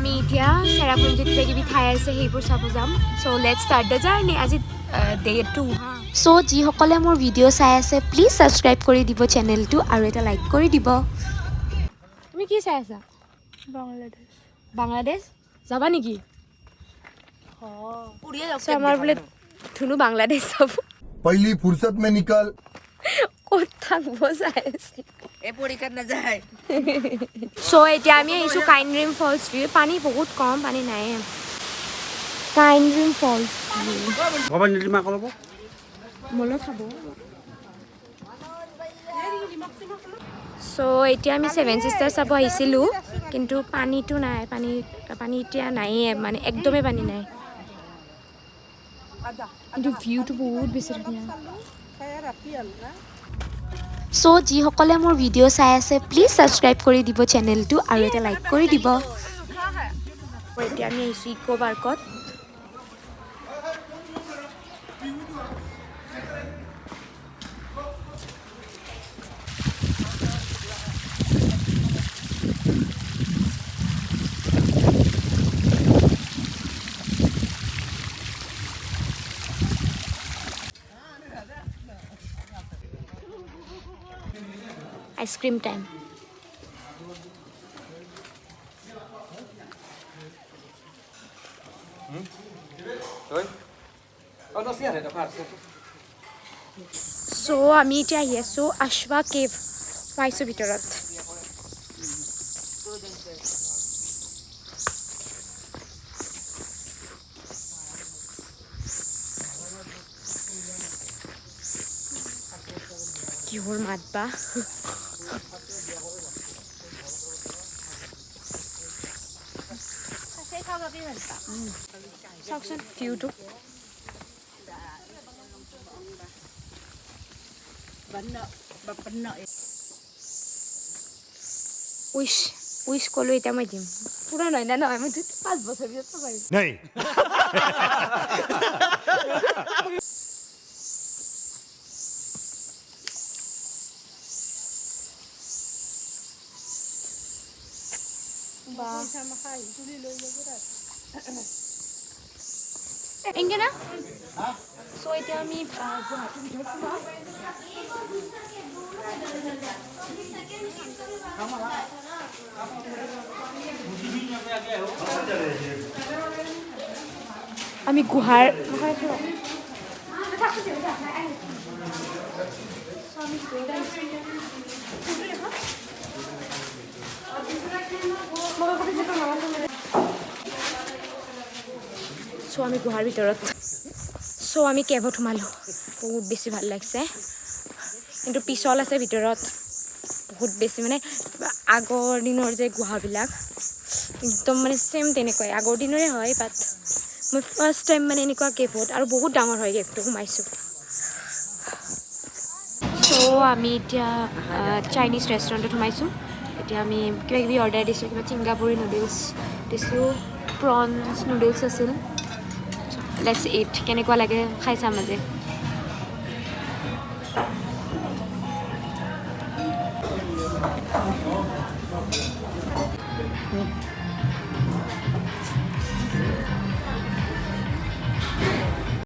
আমি এতিয়া চেৰাপুঞ্জীত কিবা ঠাই আছে সেইবোৰ চাব যাম চ' লেটছ ষ্টাৰ্ট দ্য জাৰ্নি আজি ডে 2 চ' যিসকলে মোৰ ভিডিঅ' চাই আছে প্লিজ ছাবস্ক্ৰাইব কৰি দিব চেনেলটো আৰু এটা লাইক কৰি দিব তুমি কি চাই আছা বাংলাদেশ যাবা নেকি আমাৰ বোলে ধুনু বাংলাদেশ যাব पहली फुर्सत में निकल ক'ত থাকিব চাই আছে এই পৰীক্ষাত নাযায় চ' এতিয়া আমি আহিছোঁ কাইনৰিম ফলছ পানী বহুত কম পানী নাই কাইনৰিম ফলছ মলত খাব চ' এতিয়া আমি ছেভেন ছিষ্টাৰ চাব আহিছিলোঁ কিন্তু পানীটো নাই পানী এতিয়া নাইয়ে মানে একদমেই পানী নাই কিন্তু ভিউটো বহুত বেছি ধুনীয়া চ' যিসকলে মোৰ ভিডিঅ' চাই আছে প্লিজ ছাবস্ক্ৰাইব কৰি দিব চেনেলটো আৰু এটা লাইক কৰি দিব এতিয়া আমি আহিছোঁ ইক' পাৰ্কত আইচক্ৰীম টাইম চ' আমি এতিয়া আহি আছোঁ আশ্বা কেভ পাইছোঁ ভিতৰত কিহৰ মাত বা চাওকচোন ভিউটো উইচ ক'লো এতিয়া মই দিম পুৰা নহয় মই 5 বছৰ পিছত পাৰিম এংগে না চ' এতিয়া আমি গুৱাহাটীৰ ভিতৰত আমি গুহাৰ চ' আমি গুহাৰ ভিতৰত চ' আমি কেবত সোমালোঁ বহুত বেছি ভাল লাগিছে কিন্তু পিছল আছে ভিতৰত বহুত বেছি মানে আগৰ দিনৰ যে গুহাবিলাক একদম মানে ছেম তেনেকুৱাই আগৰ দিনৰে হয় বাট মই ফাৰ্ষ্ট টাইম মানে এনেকুৱা কেবত আৰু বহুত ডাঙৰ হয় কেবটো সোমাইছোঁ চ' আমি এতিয়া চাইনিজ ৰেষ্টুৰেণ্টত সোমাইছোঁ এতিয়া আমি কিবা কিবি অৰ্ডাৰ দিছোঁ কিবা ছিংগাপুৰী নুডলছ দিছোঁ প্ৰনছ নুডলছ আছিল লেটছ ইট কেনেকুৱা লাগে খাই চাম আজি